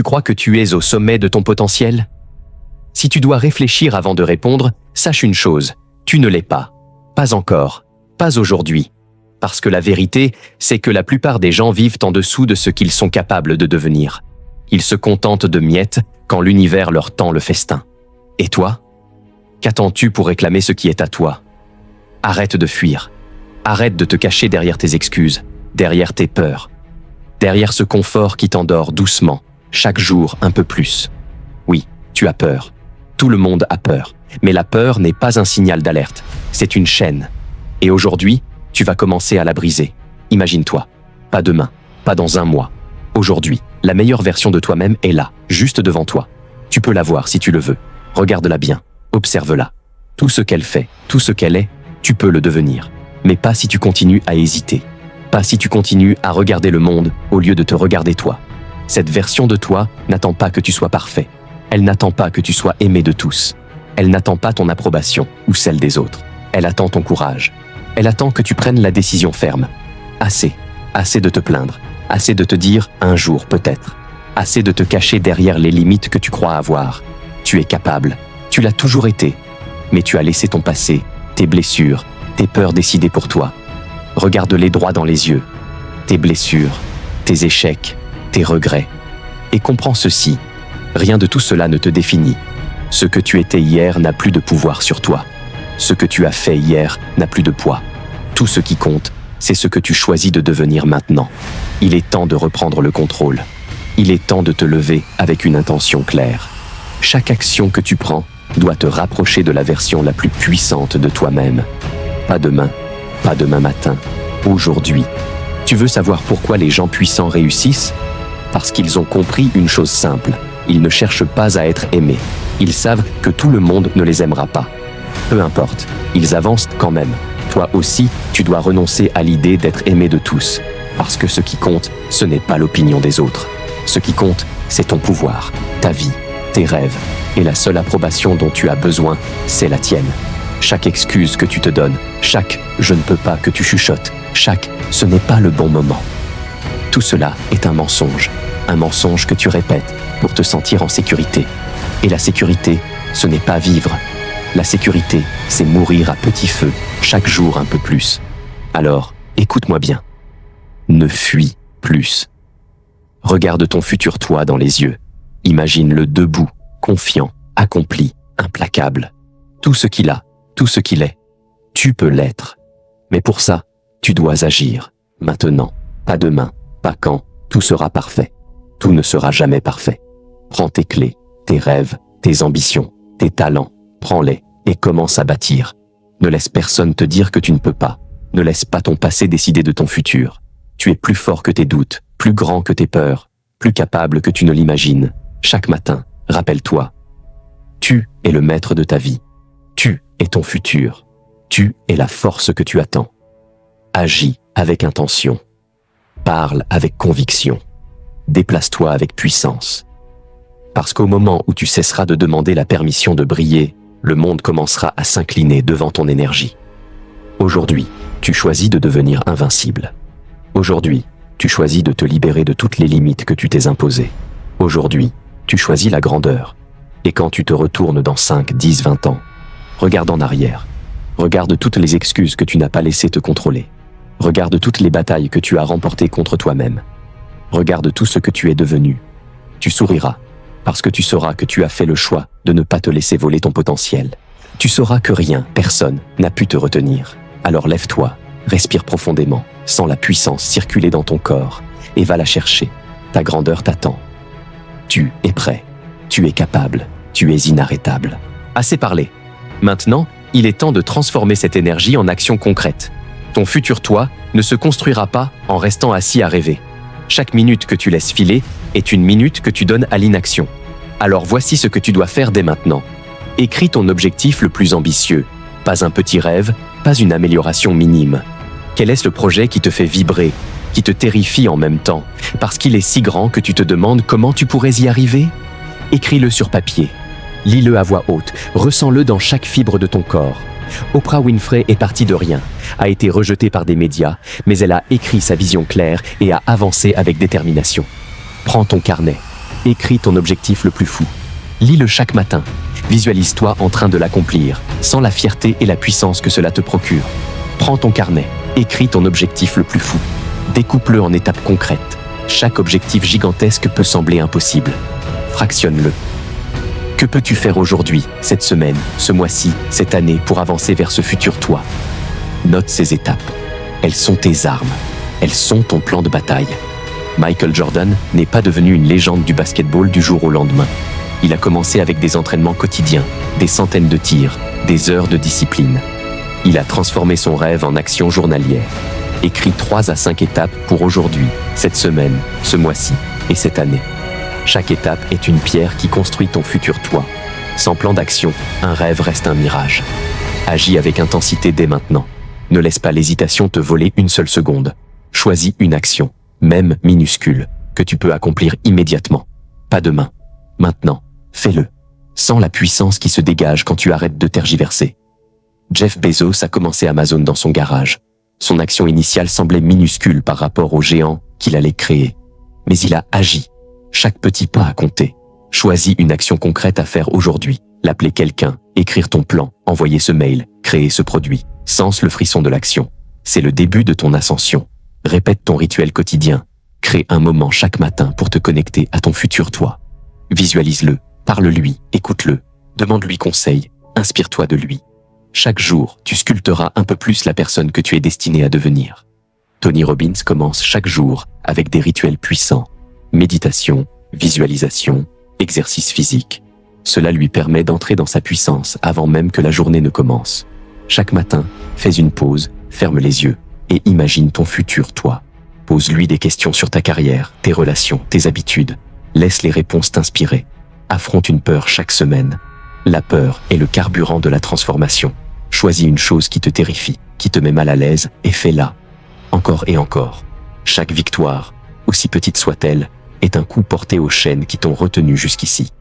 Tu crois que tu es au sommet de ton potentiel? Si tu dois réfléchir avant de répondre, sache une chose, tu ne l'es pas. Pas encore, pas aujourd'hui. Parce que la vérité, c'est que la plupart des gens vivent en dessous de ce qu'ils sont capables de devenir. Ils se contentent de miettes quand l'univers leur tend le festin. Et toi? Qu'attends-tu pour réclamer ce qui est à toi? Arrête de fuir. Arrête de te cacher derrière tes excuses, derrière tes peurs, derrière ce confort qui t'endort doucement, chaque jour un peu plus. Oui, tu as peur. Tout le monde a peur. Mais la peur n'est pas un signal d'alerte, c'est une chaîne. Et aujourd'hui, tu vas commencer à la briser. Imagine-toi. Pas demain, pas dans un mois. Aujourd'hui, la meilleure version de toi-même est là, juste devant toi. Tu peux la voir si tu le veux. Regarde-la bien, observe-la. Tout ce qu'elle fait, tout ce qu'elle est, tu peux le devenir. Mais pas si tu continues à hésiter. Pas si tu continues à regarder le monde au lieu de te regarder toi. Cette version de toi n'attend pas que tu sois parfait. Elle n'attend pas que tu sois aimé de tous. Elle n'attend pas ton approbation ou celle des autres. Elle attend ton courage. Elle attend que tu prennes la décision ferme. Assez. Assez de te plaindre. Assez de te dire un jour peut-être. Assez de te cacher derrière les limites que tu crois avoir. Tu es capable. Tu l'as toujours été. Mais tu as laissé ton passé, tes blessures, tes peurs décider pour toi. Regarde-les droit dans les yeux. Tes blessures, tes échecs, tes regrets. Et comprends ceci. Rien de tout cela ne te définit. Ce que tu étais hier n'a plus de pouvoir sur toi. Ce que tu as fait hier n'a plus de poids. Tout ce qui compte, c'est ce que tu choisis de devenir maintenant. Il est temps de reprendre le contrôle. Il est temps de te lever avec une intention claire. Chaque action que tu prends doit te rapprocher de la version la plus puissante de toi-même. Pas demain matin, aujourd'hui. Tu veux savoir pourquoi les gens puissants réussissent? Parce qu'ils ont compris une chose simple. Ils ne cherchent pas à être aimés. Ils savent que tout le monde ne les aimera pas. Peu importe, ils avancent quand même. Toi aussi, tu dois renoncer à l'idée d'être aimé de tous. Parce que ce qui compte, ce n'est pas l'opinion des autres. Ce qui compte, c'est ton pouvoir, ta vie, tes rêves. Et la seule approbation dont tu as besoin, c'est la tienne. Chaque excuse que tu te donnes, chaque « je ne peux pas » que tu chuchotes, chaque « ce n'est pas le bon moment ». Tout cela est un mensonge que tu répètes pour te sentir en sécurité. Et la sécurité, ce n'est pas vivre. La sécurité, c'est mourir à petit feu, chaque jour un peu plus. Alors, écoute-moi bien. Ne fuis plus. Regarde ton futur toi dans les yeux. Imagine-le debout, confiant, accompli, implacable. Tout ce qu'il a, tout ce qu'il est. Tu peux l'être. Mais pour ça, tu dois agir. Maintenant, pas demain, pas quand, tout sera parfait. Tout ne sera jamais parfait. Prends tes clés, tes rêves, tes ambitions, tes talents, prends-les et commence à bâtir. Ne laisse personne te dire que tu ne peux pas. Ne laisse pas ton passé décider de ton futur. Tu es plus fort que tes doutes, plus grand que tes peurs, plus capable que tu ne l'imagines. Chaque matin, rappelle-toi. Tu es le maître de ta vie. Tu es ton futur. Tu es la force que tu attends. Agis avec intention. Parle avec conviction. Déplace-toi avec puissance. Parce qu'au moment où tu cesseras de demander la permission de briller, le monde commencera à s'incliner devant ton énergie. Aujourd'hui, tu choisis de devenir invincible. Aujourd'hui, tu choisis de te libérer de toutes les limites que tu t'es imposées. Aujourd'hui, tu choisis la grandeur. Et quand tu te retournes dans 5, 10, 20 ans, regarde en arrière. Regarde toutes les excuses que tu n'as pas laissé te contrôler. Regarde toutes les batailles que tu as remportées contre toi-même. Regarde tout ce que tu es devenu. Tu souriras, parce que tu sauras que tu as fait le choix de ne pas te laisser voler ton potentiel. Tu sauras que rien, personne, n'a pu te retenir. Alors lève-toi, respire profondément, sens la puissance circuler dans ton corps, et va la chercher. Ta grandeur t'attend. Tu es prêt. Tu es capable. Tu es inarrêtable. Assez parlé. Maintenant, il est temps de transformer cette énergie en action concrète. Ton futur toi ne se construira pas en restant assis à rêver. Chaque minute que tu laisses filer est une minute que tu donnes à l'inaction. Alors voici ce que tu dois faire dès maintenant. Écris ton objectif le plus ambitieux. Pas un petit rêve, pas une amélioration minime. Quel est le projet qui te fait vibrer, qui te terrifie en même temps, parce qu'il est si grand que tu te demandes comment tu pourrais y arriver? Écris-le sur papier. Lis-le à voix haute, ressens-le dans chaque fibre de ton corps. Oprah Winfrey est partie de rien, a été rejetée par des médias, mais elle a écrit sa vision claire et a avancé avec détermination. Prends ton carnet, Écris ton objectif le plus fou. Lis-le chaque matin. Visualise-toi en train de l'accomplir, sans la fierté et la puissance que cela te procure. Prends ton carnet. Écris ton objectif le plus fou. Découpe-le en étapes concrètes. Chaque objectif gigantesque peut sembler impossible. Fractionne-le. Que peux-tu faire aujourd'hui, cette semaine, ce mois-ci, cette année pour avancer vers ce futur toi? Note ces étapes. Elles sont tes armes. Elles sont ton plan de bataille. Michael Jordan n'est pas devenu une légende du basketball du jour au lendemain. Il a commencé avec des entraînements quotidiens, des centaines de tirs, des heures de discipline. Il a transformé son rêve en action journalière. Écris 3 à 5 étapes pour aujourd'hui, cette semaine, ce mois-ci et cette année. Chaque étape est une pierre qui construit ton futur toi. Sans plan d'action, un rêve reste un mirage. Agis avec intensité dès maintenant. Ne laisse pas l'hésitation te voler une seule seconde. Choisis une action, même minuscule, que tu peux accomplir immédiatement. Pas demain. Maintenant. Fais-le. Sens la puissance qui se dégage quand tu arrêtes de tergiverser. Jeff Bezos a commencé Amazon dans son garage. Son action initiale semblait minuscule par rapport au géant qu'il allait créer. Mais il a agi. Chaque petit pas a compté. Choisis une action concrète à faire aujourd'hui. L'appeler quelqu'un, écrire ton plan, envoyer ce mail, créer ce produit. Sens le frisson de l'action. C'est le début de ton ascension. Répète ton rituel quotidien. Crée un moment chaque matin pour te connecter à ton futur toi. Visualise-le, parle-lui, écoute-le, demande-lui conseil, inspire-toi de lui. Chaque jour, tu sculpteras un peu plus la personne que tu es destiné à devenir. Tony Robbins commence chaque jour avec des rituels puissants. Méditation, visualisation, exercice physique. Cela lui permet d'entrer dans sa puissance avant même que la journée ne commence. Chaque matin, fais une pause, ferme les yeux et imagine ton futur toi. Pose-lui des questions sur ta carrière, tes relations, tes habitudes. Laisse les réponses t'inspirer. Affronte une peur chaque semaine. La peur est le carburant de la transformation. Choisis une chose qui te terrifie, qui te met mal à l'aise et fais-la. Encore et encore. Chaque victoire, aussi petite soit-elle, est un coup porté aux chaînes qui t'ont retenu jusqu'ici.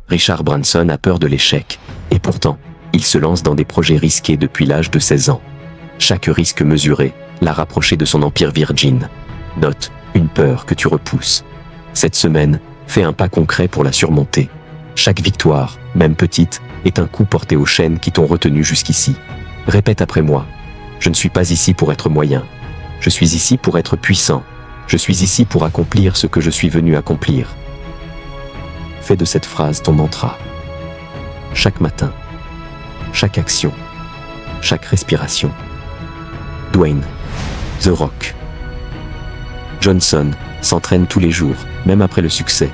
Richard Branson a peur de l'échec, et pourtant, il se lance dans des projets risqués depuis l'âge de 16 ans. Chaque risque mesuré l'a rapproché de son empire Virgin. Note, une peur que tu repousses. Cette semaine, fais un pas concret pour la surmonter. Chaque victoire, même petite, est un coup porté aux chaînes qui t'ont retenu jusqu'ici. Répète après moi. Je ne suis pas ici pour être moyen. Je suis ici pour être puissant. Je suis ici pour accomplir ce que je suis venu accomplir. Fais de cette phrase ton mantra. Chaque matin, chaque action, chaque respiration. Dwayne The Rock Johnson s'entraîne tous les jours, même après le succès.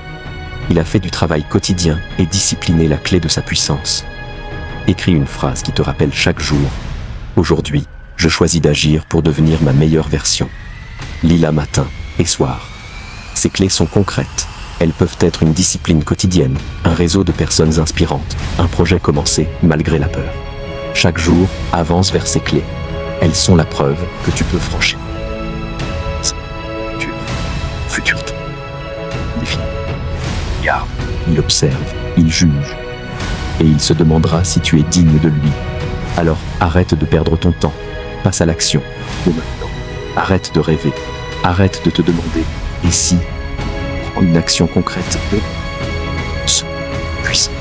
Il a fait du travail quotidien et discipliné la clé de sa puissance. Écris une phrase qui te rappelle chaque jour. Aujourd'hui, je choisis d'agir pour devenir ma meilleure version. Lis-la matin et soir. Ces clés sont concrètes. Elles peuvent être une discipline quotidienne, un réseau de personnes inspirantes, un projet commencé malgré la peur. Chaque jour, avance vers ces clés. Elles sont la preuve que tu peux franchir. Futur. Défini. Regarde, il observe, il juge. Et il se demandera si tu es digne de lui. Alors, arrête de perdre ton temps. Passe à l'action. Dès maintenant. Arrête de rêver. Arrête de te demander. Et si? Prends une action concrète. Puissante.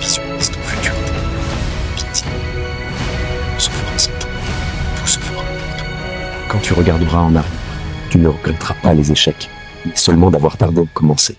Visualise ton futur. Pitié. Se fera sans toi. Tout se fera pour toi. Quand tu regarderas en arrière, tu ne regretteras pas les échecs, mais seulement d'avoir tardé de commencer.